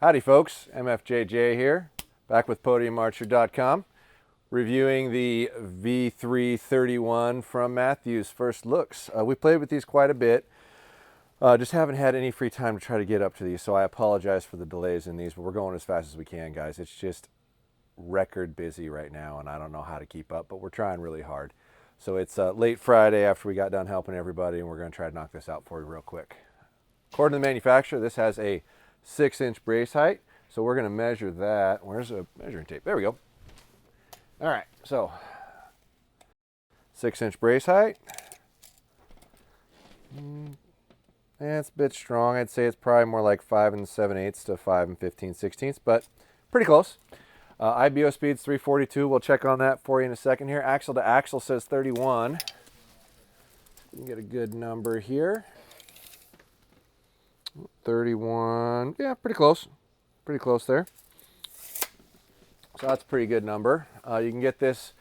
Howdy folks, MFJJ here, back with PodiumArcher.com, reviewing the V331 from Mathews First Looks. We played with these quite a bit, just haven't had any free time to try to get up to these, so I apologize for the delays in these, but we're going as fast as we can, guys. It's just record busy right now, and I don't know how to keep up, but we're trying really hard. So it's late Friday after we got done helping everybody, and we're going to try to knock this out for you real quick. According to the manufacturer, this has a 6-inch brace height, so we're going to measure that. Where's the measuring tape? There we go. All right, so 6-inch brace height. It's a bit strong. I'd say it's probably more like 5 7/8 to 5 15/16, but pretty close. IBO speed's 342. We'll check on that for you in a second here. Axle to axle says 31. You can get a good number here. 31, yeah, pretty close there. So that's a pretty good number. You can get this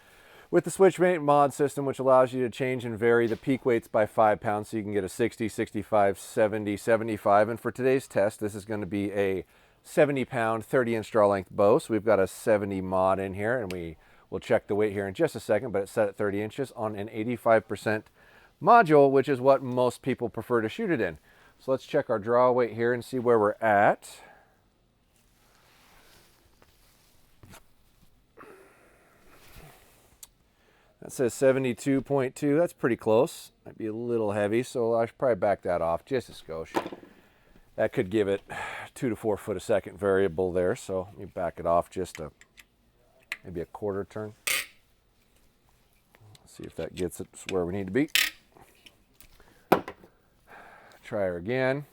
with the Switchmate mod system, which allows you to change and vary the peak weights by 5 pounds, so you can get a 60, 65, 70, 75, and for today's test, this is going to be a 70-pound, 30-inch draw length bow. So we've got a 70 mod in here, and we will check the weight here in just a second, but it's set at 30 inches on an 85% module, which is what most people prefer to shoot it in. So let's check our draw weight here and see where we're at. That says 72.2. That's pretty close. Might be a little heavy, so I should probably back that off just a skosh. That could give it 2 to 4 foot a second variable there, so let me back it off just maybe a quarter turn. Let's see if that gets it where we need to be. Try her again.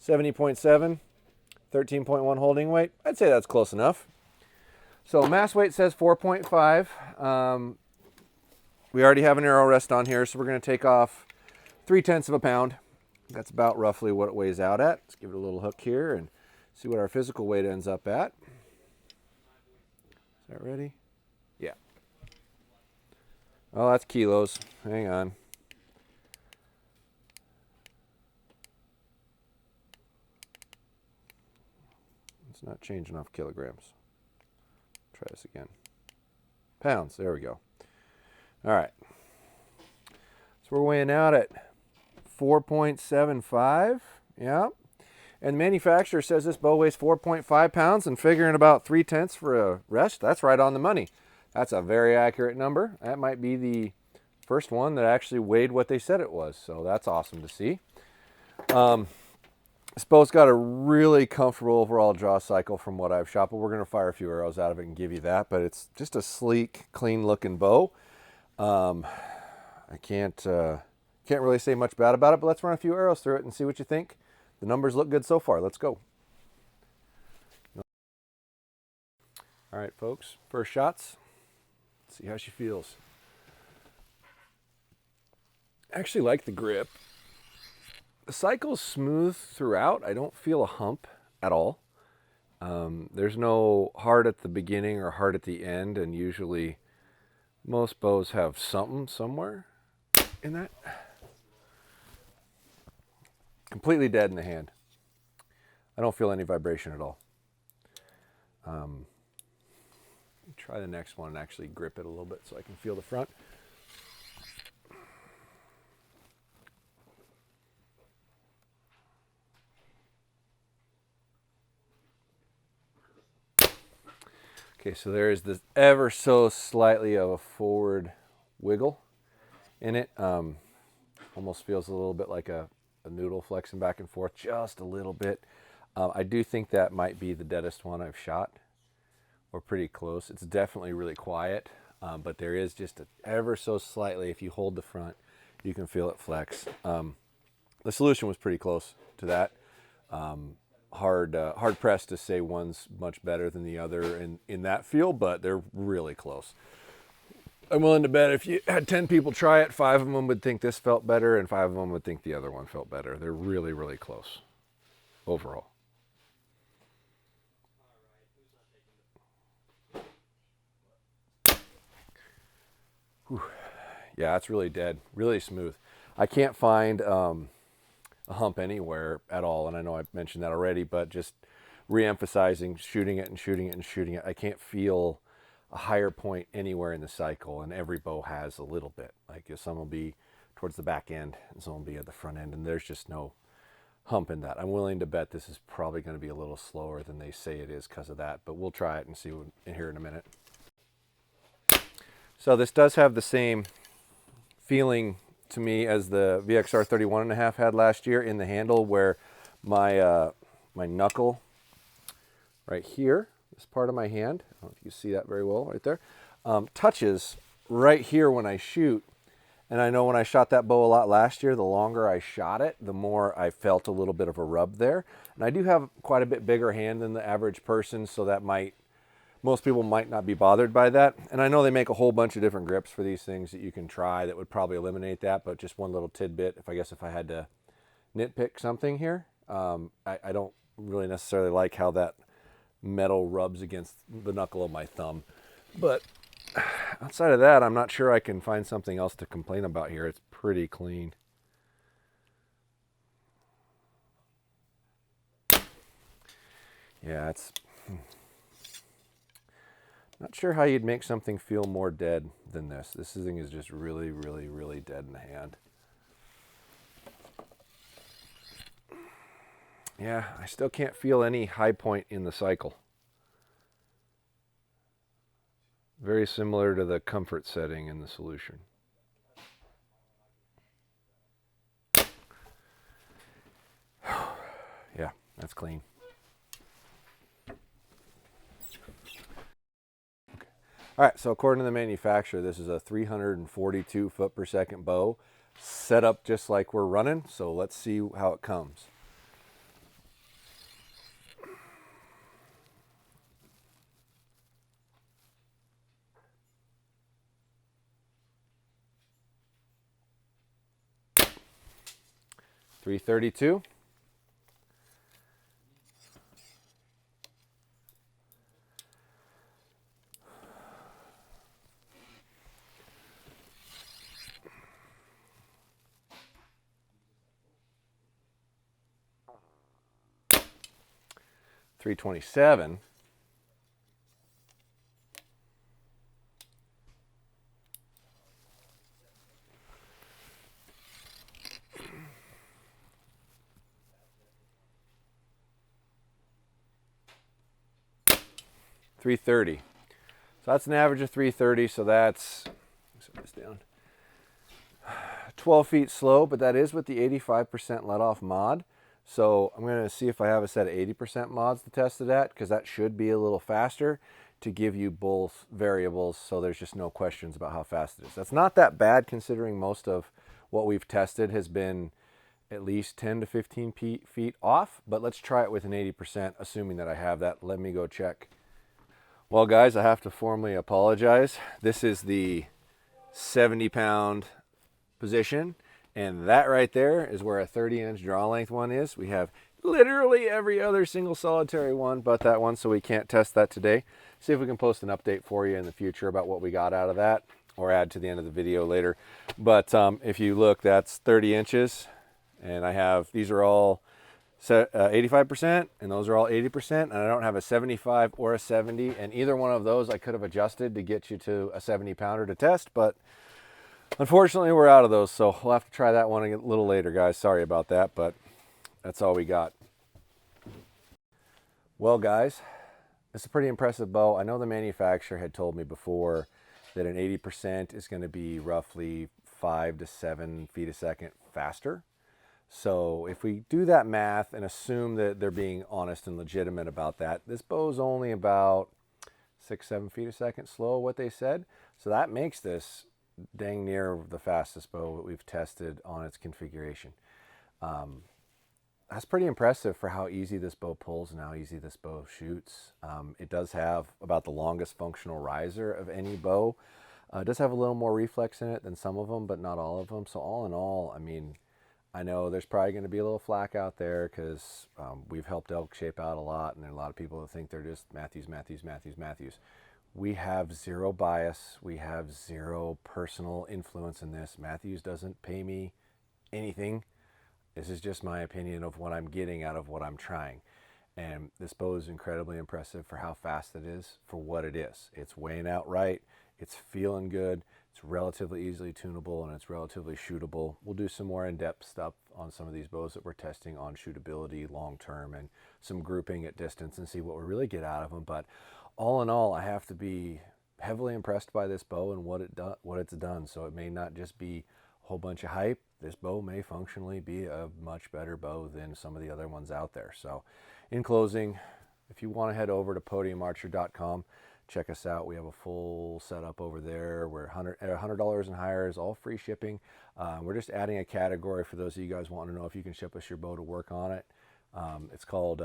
$70.7, 13.1 holding weight. I'd say that's close enough. So mass weight says 4.5. We already have an arrow rest on here, so we're going to take off 0.3 of a pound. That's about roughly what it weighs out at. Let's give it a little hook here and see what our physical weight ends up at. Is that ready? Yeah. Oh, that's kilos. Hang on. It's not changing off kilograms. Try this again. Pounds. There we go. All right. So we're weighing out at 4.75. Yeah. And the manufacturer says this bow weighs 4.5 pounds and figuring about 0.3 for a rest. That's right on the money. That's a very accurate number. That might be the first one that actually weighed what they said it was. So that's awesome to see. This bow's got a really comfortable overall draw cycle from what I've shot, but we're going to fire a few arrows out of it and give you that. But it's just a sleek, clean looking bow. I can't really say much bad about it, but let's run a few arrows through it and see what you think. The numbers look good so far. Let's go. All right, folks, first shots. See how she feels. I actually like the grip. The cycle's smooth throughout. I don't feel a hump at all. There's no hard at the beginning or hard at the end, and usually most bows have something somewhere in that. Completely dead in the hand. I don't feel any vibration at all. Try the next one and actually grip it a little bit so I can feel the front. Okay, so there is this ever so slightly of a forward wiggle in it. Almost feels a little bit like a noodle flexing back and forth, just a little bit. I do think that might be the deadest one I've shot. We're pretty close. It's definitely really quiet, but there is just ever so slightly, if you hold the front, you can feel it flex. The solution was pretty close to that. Hard pressed to say one's much better than the other in that field, but they're really close. I'm willing to bet if you had 10 people try it, 5 of them would think this felt better and 5 of them would think the other one felt better. They're really, really close overall. Whew. Yeah, it's really dead, really smooth. I can't find a hump anywhere at all, and I know I mentioned that already, but just re-emphasizing shooting it and shooting it and shooting it. I can't feel a higher point anywhere in the cycle, and every bow has a little bit. Like some will be towards the back end, and some will be at the front end, and there's just no hump in that. I'm willing to bet this is probably going to be a little slower than they say it is because of that, but we'll try it and see here in a minute. So this does have the same feeling to me as the VXR 31.5 had last year in the handle, where my my knuckle right here, this part of my hand, I don't know if you see that very well right there, touches right here when I shoot. And I know when I shot that bow a lot last year, the longer I shot it, the more I felt a little bit of a rub there. And I do have quite a bit bigger hand than the average person, so that most people might not be bothered by that. And I know they make a whole bunch of different grips for these things that you can try that would probably eliminate that, but just one little tidbit, if I had to nitpick something here, I don't really necessarily like how that metal rubs against the knuckle of my thumb. But outside of that, I'm not sure I can find something else to complain about here. It's pretty clean. Yeah, it's not sure how you'd make something feel more dead than this. This thing is just really, really, really dead in the hand. Yeah, I still can't feel any high point in the cycle. Very similar to the comfort setting in the solution. Yeah, that's clean. Okay. All right, so according to the manufacturer, this is a 342 foot per second bow, set up just like we're running, so let's see how it comes. .332. .327. .330. So that's an average of 330. So that's, set this down, 12 feet slow, but that is with the 85% let off mod. So I'm going to see if I have a set of 80% mods to test it at, because that should be a little faster to give you both variables, so there's just no questions about how fast it is. That's not that bad considering most of what we've tested has been at least 10 to 15 feet off, but let's try it with an 80%, assuming that I have that. Let me go check. Well, guys, I have to formally apologize. This is the 70-pound position, and that right there is where a 30-inch draw length one is. We have literally every other single solitary one but that one, so we can't test that today. See if we can post an update for you in the future about what we got out of that, or add to the end of the video later. But if you look, that's 30 inches, and I have, these are all 85%, and those are all 80%, and I don't have a 75 or a 70, and either one of those I could have adjusted to get you to a 70-pounder to test, but unfortunately we're out of those, so we'll have to try that one a little later, guys. Sorry about that, but that's all we got. Well, guys, it's a pretty impressive bow. I know the manufacturer had told me before that an 80% is going to be roughly 5 to 7 feet a second faster. So if we do that math and assume that they're being honest and legitimate about that, this bow is only about 6-7 feet a second slow, what they said. So that makes this dang near the fastest bow that we've tested on its configuration. That's pretty impressive for how easy this bow pulls and how easy this bow shoots. It does have about the longest functional riser of any bow. It does have a little more reflex in it than some of them, but not all of them. So all in all, I mean, I know there's probably going to be a little flack out there because we've helped elk shape out a lot, and there are a lot of people who think they're just Mathews. We have zero bias. We have zero personal influence in this. Mathews doesn't pay me anything. This is just my opinion of what I'm getting out of what I'm trying. And this bow is incredibly impressive for how fast it is, for what it is. It's weighing out right. It's feeling good. It's relatively easily tunable, and it's relatively shootable. We'll do some more in-depth stuff on some of these bows that we're testing on shootability long-term and some grouping at distance and see what we really get out of them. But all in all, I have to be heavily impressed by this bow and what it's done. So it may not just be a whole bunch of hype. This bow may functionally be a much better bow than some of the other ones out there. So in closing, if you want to head over to podiumarcher.com, check us out. We have a full setup over there. We're $100 and higher is all free shipping. We're just adding a category for those of you guys wanting to know if you can ship us your bow to work on it. It's called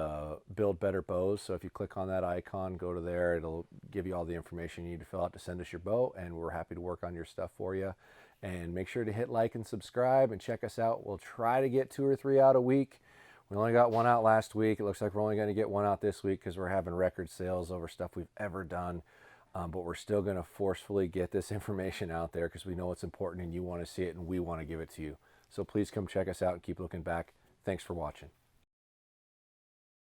Build Better Bows. So if you click on that icon, go to there. It'll give you all the information you need to fill out to send us your bow, and we're happy to work on your stuff for you. And make sure to hit like and subscribe and check us out. We'll try to get 2 or 3 out a week. We only got 1 out last week. It looks like we're only going to get 1 out this week because we're having record sales over stuff we've ever done. But we're still going to forcefully get this information out there because we know it's important and you want to see it and we want to give it to you. So please come check us out and keep looking back. Thanks for watching.